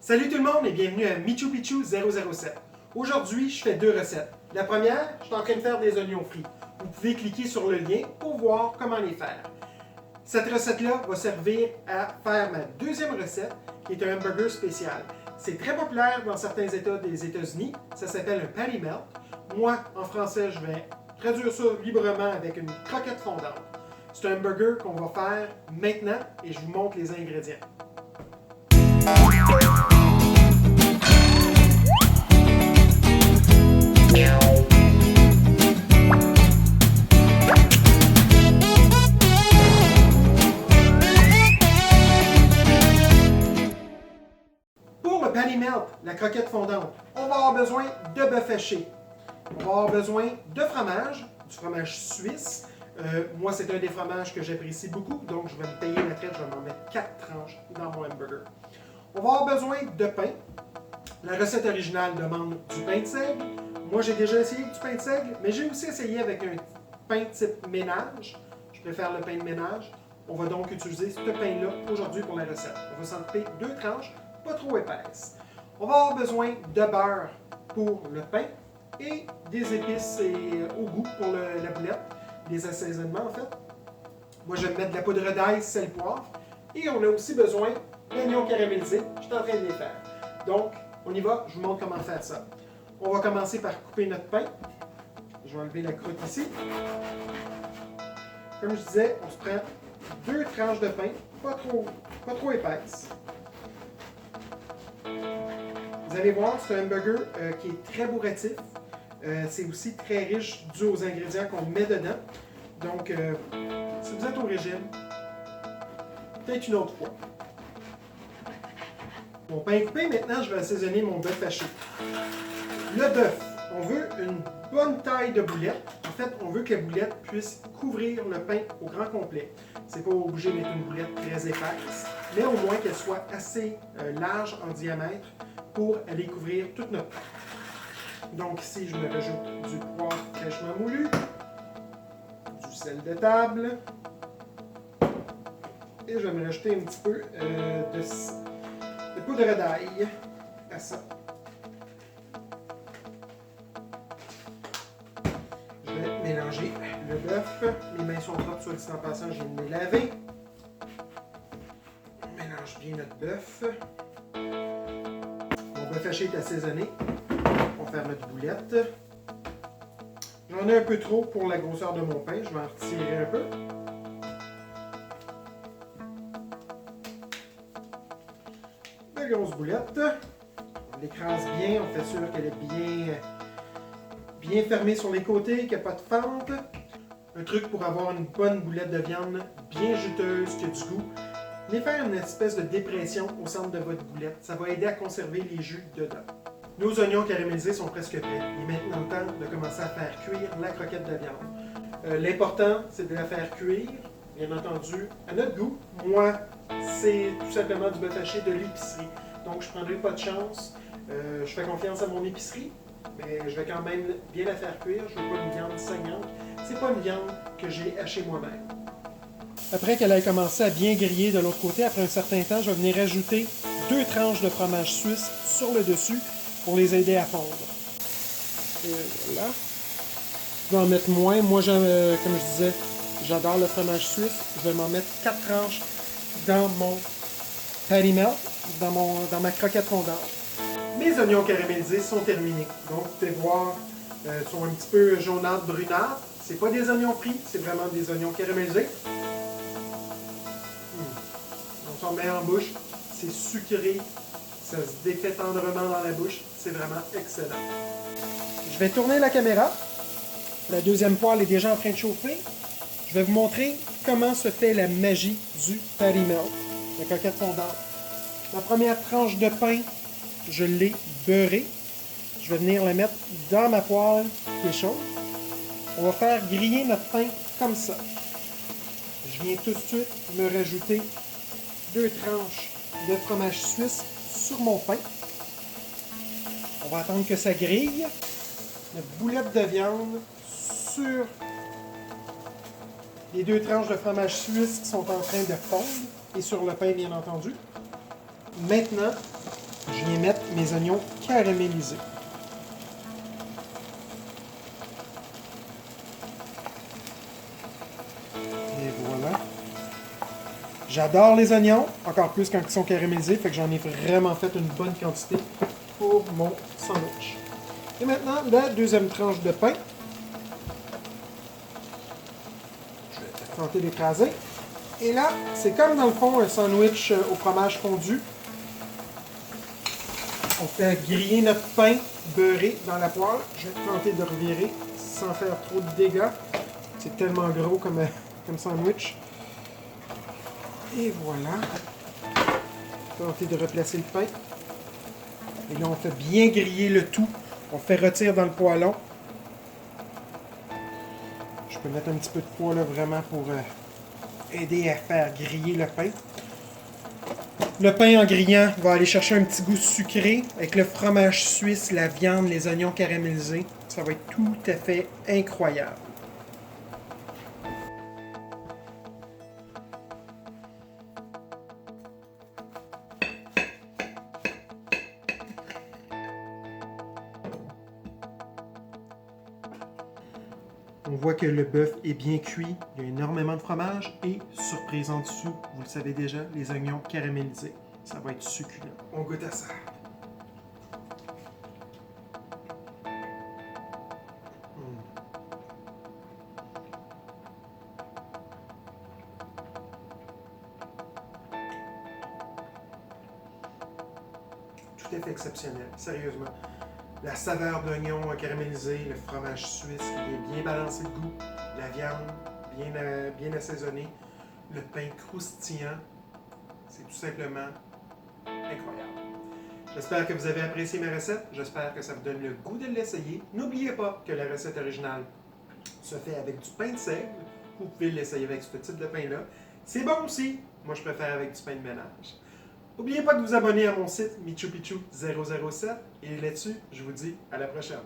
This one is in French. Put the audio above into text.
Salut tout le monde et bienvenue à Michu Picchu 007. Aujourd'hui, je fais deux recettes. La première, je suis en train de faire des oignons frits. Vous pouvez cliquer sur le lien pour voir comment les faire. Cette recette-là va servir à faire ma deuxième recette, qui est un hamburger spécial. C'est très populaire dans certains États des États-Unis. Ça s'appelle un patty melt. Moi, en français, je vais traduire ça librement avec une croquette fondante. C'est un hamburger qu'on va faire maintenant et je vous montre les ingrédients. Pour le patty melt, la croquette fondante, on va avoir besoin de bœuf haché. On va avoir besoin de fromage, du fromage suisse. Moi, c'est un des fromages que j'apprécie beaucoup, donc je vais me payer la traite, je vais m'en mettre 4 tranches dans mon hamburger. On va avoir besoin de pain. La recette originale demande du pain de seigle. Moi, j'ai déjà essayé du pain de seigle, mais j'ai aussi essayé avec un pain type ménage. Je préfère le pain de ménage. On va donc utiliser ce pain-là aujourd'hui pour la recette. On va s'en couper 2 tranches, pas trop épaisses. On va avoir besoin de beurre pour le pain et des épices au goût pour la boulette, les assaisonnements en fait. Moi, je vais mettre de la poudre d'ail, sel, poivre. Et on a aussi besoin d'oignons caramélisés. Je suis en train de les faire. Donc, on y va, je vous montre comment faire ça. On va commencer par couper notre pain. Je vais enlever la croûte ici. Comme je disais, on se prend 2 tranches de pain, pas trop épaisses. Vous allez voir, c'est un hamburger qui est très bourratif. C'est aussi très riche dû aux ingrédients qu'on met dedans. Donc, si vous êtes au régime, peut-être une autre fois. Mon pain est coupé, maintenant je vais assaisonner mon bœuf haché. Le bœuf, on veut une bonne taille de boulette. En fait, on veut que la boulette puisse couvrir le pain au grand complet. C'est pas obligé d'être une boulette très épaisse, mais au moins qu'elle soit assez large en diamètre pour aller couvrir toute notre pain. Donc ici, je me rajoute du poivre fraîchement moulu, du sel de table, et je vais me rajouter un petit peu de poudre d'ail à ça. Je vais mélanger le bœuf. Mes mains sont propres, soit dit en passant, je viens de les laver. On mélange bien notre bœuf. Mon bœuf haché est assaisonné. On va faire notre boulette. J'en ai un peu trop pour la grosseur de mon pain. Je vais en retirer un peu. La grosse boulette. On l'écrase bien. On fait sûr qu'elle est bien fermée sur les côtés, qu'il n'y a pas de fente. Un truc pour avoir une bonne boulette de viande bien juteuse, qui a du goût. Venez faire une espèce de dépression au centre de votre boulette. Ça va aider à conserver les jus dedans. Nos oignons caramélisés sont presque prêts. Il est maintenant le temps de commencer à faire cuire la croquette de viande. L'important, c'est de la faire cuire, bien entendu, à notre goût. Moi, c'est tout simplement du bœuf haché de l'épicerie. Donc, je ne prendrai pas de chance. Je fais confiance à mon épicerie, mais je vais quand même bien la faire cuire. Je ne veux pas une viande saignante. C'est pas une viande que j'ai hachée moi-même. Après qu'elle ait commencé à bien griller de l'autre côté, après un certain temps, je vais venir ajouter 2 tranches de fromage suisse sur le dessus pour les aider à fondre. Et voilà. Je vais en mettre moins. Moi, comme je disais, j'adore le fromage suisse. Je vais m'en mettre 4 tranches dans mon patty melt, dans ma croquette fondante. Mes oignons caramélisés sont terminés. Donc, vous pouvez voir, ils sont un petit peu jaunâtres, brunâtres. C'est pas des oignons frits, c'est vraiment des oignons caramélisés. On s'en met en bouche. C'est sucré. Ça se défait tendrement dans la bouche. C'est vraiment excellent. Je vais tourner la caméra. La deuxième poêle est déjà en train de chauffer. Je vais vous montrer comment se fait la magie du patty melt, la croquette fondante. La première tranche de pain, je l'ai beurrée. Je vais venir la mettre dans ma poêle qui est chaude. On va faire griller notre pain comme ça. Je viens tout de suite me rajouter 2 tranches de fromage suisse sur mon pain. On va attendre que ça grille. Notre boulette de viande sur les 2 tranches de fromage suisse qui sont en train de fondre et sur le pain bien entendu. Maintenant, je viens mettre mes oignons caramélisés. Et voilà. J'adore les oignons, encore plus quand ils sont caramélisés, fait que j'en ai vraiment fait une bonne quantité pour mon sandwich. Et maintenant, la deuxième tranche de pain. Je vais tenter d'écraser. Et là, c'est comme dans le fond un sandwich au fromage fondu. On fait griller notre pain beurré dans la poêle. Je vais tenter de revirer sans faire trop de dégâts. C'est tellement gros comme sandwich. Et voilà. Tenter de replacer le pain. Et là, on fait bien griller le tout. On fait retirer dans le poêlon. Je peux mettre un petit peu de poids là vraiment pour aider à faire griller le pain. Le pain en grillant va aller chercher un petit goût sucré avec le fromage suisse, la viande, les oignons caramélisés. Ça va être tout à fait incroyable. On voit que le bœuf est bien cuit, il y a énormément de fromage et, surprise en dessous, vous le savez déjà, les oignons caramélisés. Ça va être succulent. On goûte à ça. Tout à fait exceptionnel, sérieusement. La saveur d'oignon caramélisé, le fromage suisse qui est bien balancé de goût, la viande bien assaisonnée, le pain croustillant, c'est tout simplement incroyable. J'espère que vous avez apprécié ma recette, j'espère que ça vous donne le goût de l'essayer. N'oubliez pas que la recette originale se fait avec du pain de seigle, vous pouvez l'essayer avec ce type de pain-là. C'est bon aussi, moi je préfère avec du pain de ménage. N'oubliez pas de vous abonner à mon site MichuPichu007 et là-dessus, je vous dis à la prochaine.